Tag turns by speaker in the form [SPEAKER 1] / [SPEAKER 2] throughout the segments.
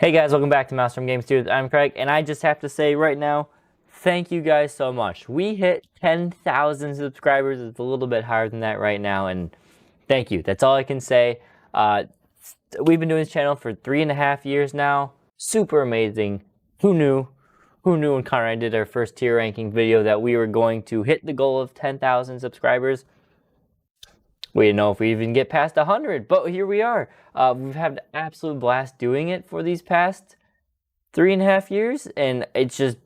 [SPEAKER 1] Hey guys, welcome back to Mouse from Game Studios. I'm Craig, and I just have to say right now, thank you guys so much. We hit 10,000 subscribers. It's a little bit higher than that right now, and thank you. That's all I can say. We've been doing this channel for 3.5 years now. Super amazing. Who knew? Who knew when Connor and I did our first tier ranking video that we were going to hit the goal of 10,000 subscribers? We didn't know if we even get past 100, but here we are. We've had an absolute blast doing it for these past 3.5 years, and it's just,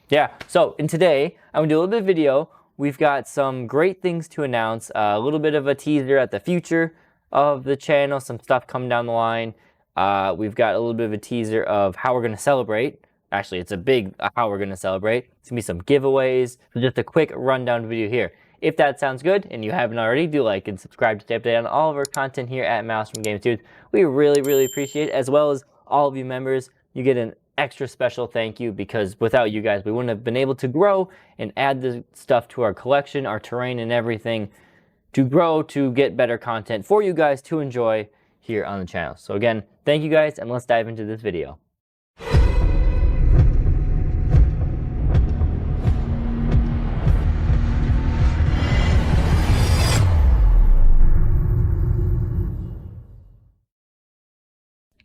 [SPEAKER 1] yeah. So, and today, I'm gonna do a little bit of video. We've got some great things to announce, a little bit of a teaser at the future of the channel, some stuff coming down the line. We've got a little bit of a teaser of how we're gonna celebrate. Actually, it's a big how we're gonna celebrate. It's gonna be some giveaways. So just a quick rundown video here. If that sounds good and you haven't already, do like and subscribe to stay updated on all of our content here at Mouse from Game Studios. We really appreciate it, as well as all of you members. You get an extra special thank you, because without you guys, we wouldn't have been able to grow and add the stuff to our collection, our terrain, and everything to grow, to get better content for you guys to enjoy here on the channel. So again, thank you guys, and let's dive into this video.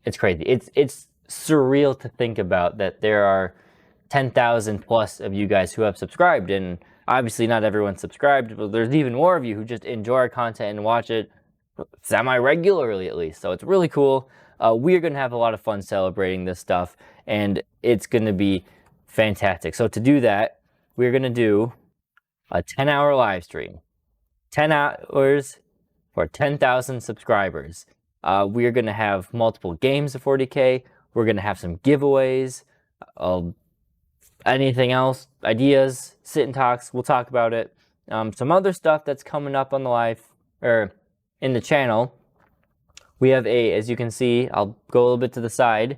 [SPEAKER 1] It's crazy. It's surreal to think about that there are 10,000 plus of you guys who have subscribed, and obviously not everyone's subscribed, but there's even more of you who just enjoy our content and watch it semi-regularly at least. So it's really cool. We're going to have a lot of fun celebrating this stuff, and it's going to be fantastic. So to do that, we're going to do a 10-hour live stream. 10 hours for 10,000 subscribers. We're going to have multiple games of 40K. We're going to have some giveaways. Anything else, ideas, sit and talks, we'll talk about it. Some other stuff that's coming up on the live, or in the channel. We have as you can see, I'll go a little bit to the side.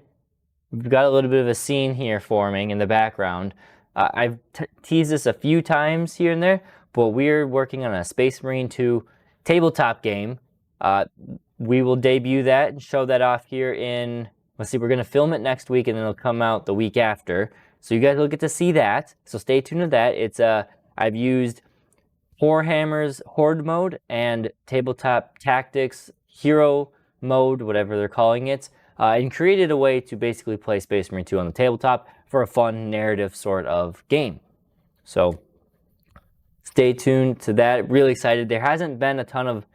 [SPEAKER 1] We've got a little bit of a scene here forming in the background. I've teased this a few times here and there, but we're working on a Space Marine 2 tabletop game. We will debut that and show that off here in, let's see, we're going to film it next week, and then it'll come out the week after. So you guys will get to see that. So stay tuned to that. It's I've used Warhammer's Horde mode and Tabletop Tactics Hero mode, whatever they're calling it, and created a way to basically play Space Marine 2 on the tabletop for a fun narrative sort of game. So stay tuned to that. Really excited. There hasn't been a ton of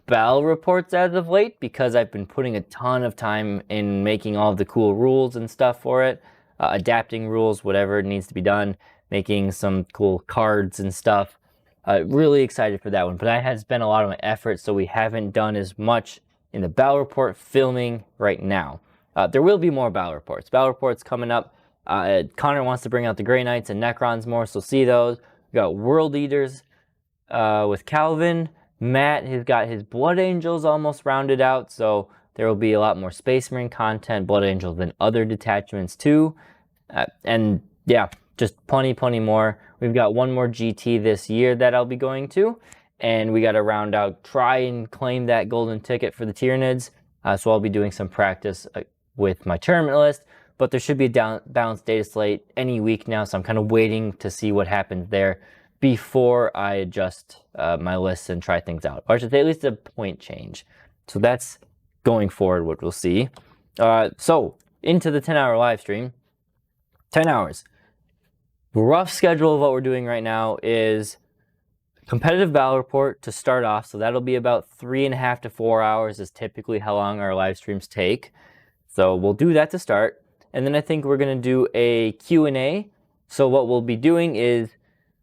[SPEAKER 1] battle reports as of late, because I've been putting a ton of time in making all of the cool rules and stuff for it, adapting rules, whatever needs to be done, making some cool cards and stuff. Really excited for that one, but that has been a lot of my effort, so we haven't done as much in the battle report filming right now. There will be more battle reports. Battle reports coming up. Connor wants to bring out the Grey Knights and Necrons more, so see those. We got World Eaters with Calvin. Matt has got his Blood Angels almost rounded out, so there will be a lot more Space Marine content, Blood Angels, than other detachments too. And yeah, just plenty more. We've got one more GT this year that I'll be going to, and we got to round out, try and claim that golden ticket for the Tyranids. So I'll be doing some practice with my tournament list, but there should be a balanced data slate any week now, so I'm kind of waiting to see what happens there before I adjust my lists and try things out. Or I should say at least a point change. So that's going forward what we'll see. So into the 10-hour live stream. 10 hours. Rough schedule of what we're doing right now is competitive battle report to start off. So that'll be about 3.5 to 4 hours is typically how long our live streams take. So we'll do that to start. And then I think we're going to do a Q&A. So what we'll be doing is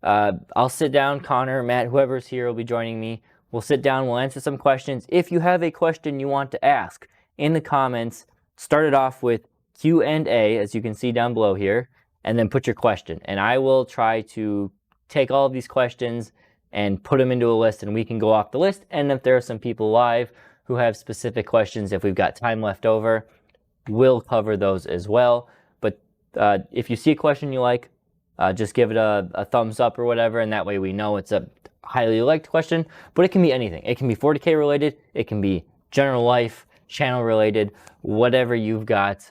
[SPEAKER 1] I'll sit down, Connor, Matt, whoever's here will be joining me. We'll sit down, we'll answer some questions. If you have a question you want to ask in the comments, start it off with Q&A, as you can see down below here, and then put your question. And I will try to take all of these questions and put them into a list, and we can go off the list. And if there are some people live who have specific questions, if we've got time left over, we'll cover those as well. But if you see a question you like, just give it a thumbs up or whatever, and that way we know it's a highly liked question. But it can be anything. It can be 40K related. It can be general life, channel related, whatever you've got.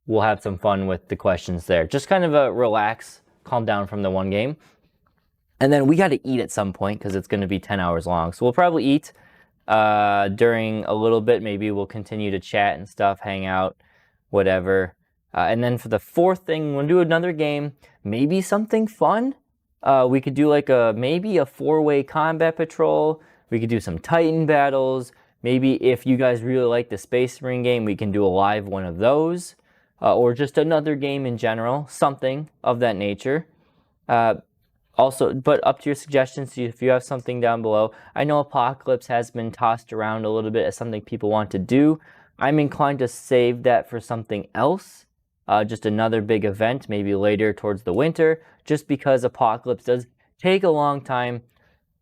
[SPEAKER 1] We'll have some fun with the questions there. Just kind of a relax, calm down from the one game. And then we got to eat at some point because it's going to be 10 hours long. So we'll probably eat during a little bit. Maybe we'll continue to chat and stuff, hang out, whatever. And then for the fourth thing, we'll do another game, maybe something fun. We could do like maybe a 4-way combat patrol. We could do some Titan battles. Maybe if you guys really like the Space Marine game, we can do a live one of those. Or just another game in general, something of that nature. Also, but up to your suggestions, if you have something down below. I know Apocalypse has been tossed around a little bit as something people want to do. I'm inclined to save that for something else. Just another big event, maybe later towards the winter, just because Apocalypse does take a long time.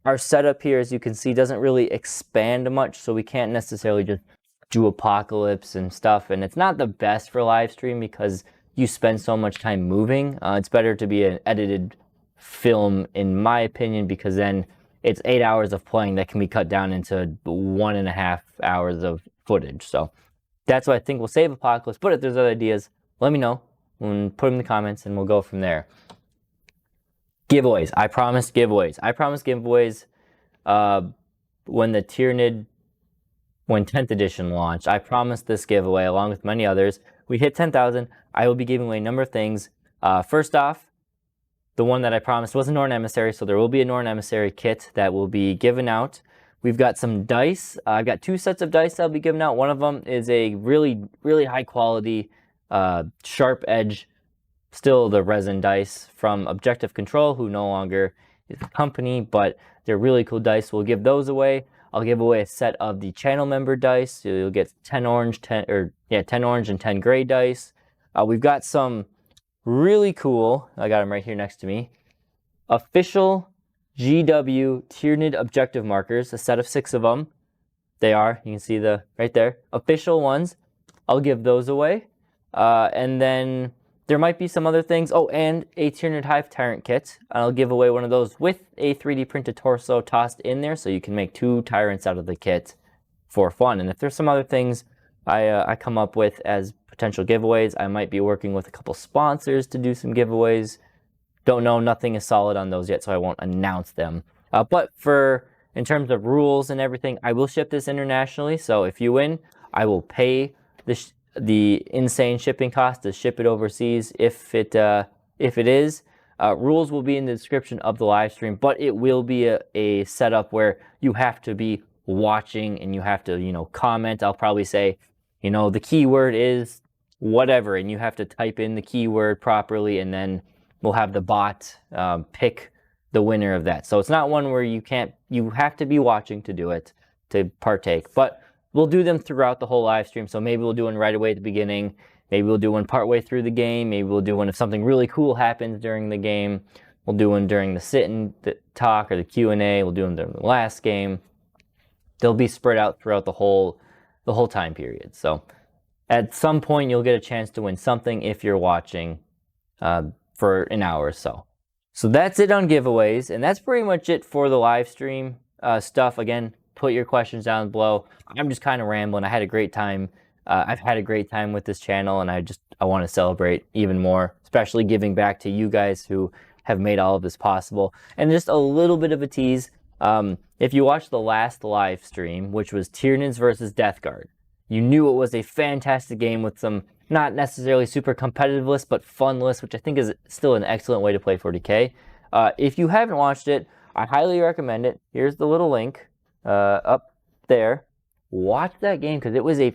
[SPEAKER 1] Our setup here, as you can see, doesn't really expand much, so we can't necessarily just do Apocalypse and stuff. And it's not the best for live stream because you spend so much time moving. It's better to be an edited film, in my opinion, because then it's 8 hours of playing that can be cut down into 1.5 hours of footage. So that's why I think we'll save Apocalypse. But if there's other ideas, let me know and put them in the comments and we'll go from there. Giveaways. I promised giveaways. I promised giveaways when the Tyranid, when 10th edition launched. I promised this giveaway along with many others. We hit 10,000. I will be giving away a number of things. First off, the one that I promised was a Norn Emissary, so there will be a Norn Emissary kit that will be given out. We've got some dice. I've got 2 sets of dice that I'll be giving out. One of them is a really, really high quality, sharp edge, still the resin dice from Objective Control, who no longer is a company, but they're really cool dice. We'll give those away. I'll give away a set of the channel member dice. So you'll get 10 orange, 10 orange and 10 gray dice. We've got some really cool, I got them right here next to me, official GW Tyranid objective markers, a set of 6 of them. They are, you can see the right there, official ones. I'll give those away. And then there might be some other things. Oh, and a Tyranid Hive Tyrant kit. I'll give away one of those with a 3D printed torso tossed in there, so you can make 2 Tyrants out of the kit for fun. And if there's some other things I come up with as potential giveaways, I might be working with a couple sponsors to do some giveaways. Don't know, nothing is solid on those yet, so I won't announce them. But in terms of rules and everything, I will ship this internationally. So if you win, I will pay the insane shipping cost to ship it overseas if it is. Rules will be in the description of the live stream, but it will be a setup where you have to be watching and you have to, comment. I'll probably say, the keyword is whatever, and you have to type in the keyword properly, and then we'll have the bot pick the winner of that. So it's not one where you have to be watching to do it, to partake. But we'll do them throughout the whole live stream. So maybe we'll do one right away at the beginning. Maybe we'll do one partway through the game. Maybe we'll do one if something really cool happens during the game. We'll do one during the sit and talk or the Q&A. We'll do them during the last game. They'll be spread out throughout the whole time period. So at some point you'll get a chance to win something if you're watching for an hour or so. So that's it on giveaways, and that's pretty much it for the live stream stuff. Again, put your questions down below. I'm just kind of rambling. I had a great time. I've had a great time with this channel, and I want to celebrate even more, especially giving back to you guys who have made all of this possible. And just a little bit of a tease. If you watched the last live stream, which was Tyranids versus Death Guard, you knew it was a fantastic game with some not necessarily super competitive lists, but fun lists, which I think is still an excellent way to play 40K. If you haven't watched it, I highly recommend it. Here's the little link up there. Watch that game because it was a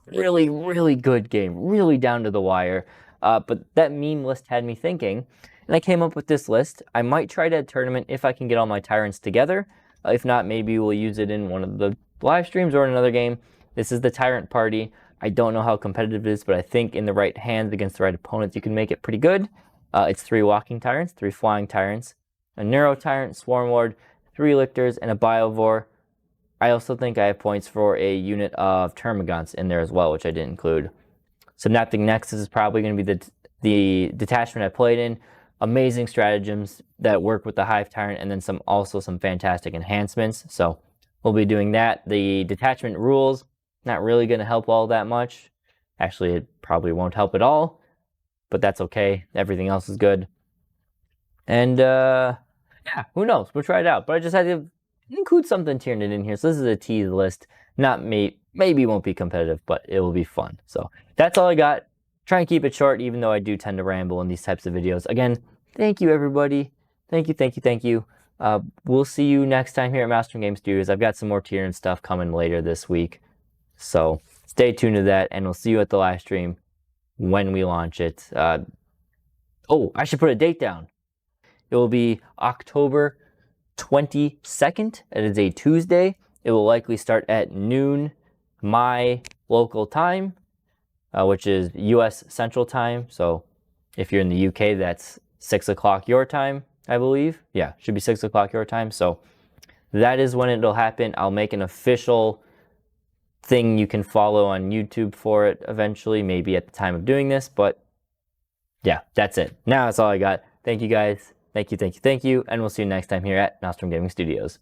[SPEAKER 1] really, really good game, really down to the wire. But that meme list had me thinking, and I came up with this list. I might try to a tournament if I can get all my Tyrants together. If not, maybe we'll use it in one of the live streams or in another game. This is the Tyrant Party. I don't know how competitive it is, but I think in the right hands against the right opponents, you can make it pretty good. It's 3 walking Tyrants, 3 flying Tyrants, a Neuro Tyrant, Swarm Lord, 3 Lictors, and a Biovore. I also think I have points for a unit of Termagants in there as well, which I didn't include. Synaptic Nexus is probably going to be the detachment I played in. Amazing stratagems that work with the Hive Tyrant, and then also some fantastic enhancements. So we'll be doing that. The detachment rules not really going to help all that much. Actually, it probably won't help at all, but that's okay. Everything else is good. And yeah, who knows? We'll try it out. But I just had to include something Tyranid in here. So this is a tease list. Not maybe won't be competitive, but it will be fun. So that's all I got. Try and keep it short, even though I do tend to ramble in these types of videos. Again, thank you, everybody. Thank you. We'll see you next time here at Master Game Studios. I've got some more Tyranid stuff coming later this week. So stay tuned to that, and we'll see you at the live stream when we launch it. Oh, I should put a date down. It will be October 22nd. It is a Tuesday. It will likely start at noon my local time, which is US Central Time. So if you're in the UK, that's 6 o'clock your time, I believe. Yeah, should be 6 o'clock your time. So that is when it'll happen. I'll make an official thing you can follow on YouTube for it eventually, maybe at the time of doing this. But yeah, that's it. Now that's all I got. Thank you guys. Thank you. And we'll see you next time here at Nostrum Gaming Studios.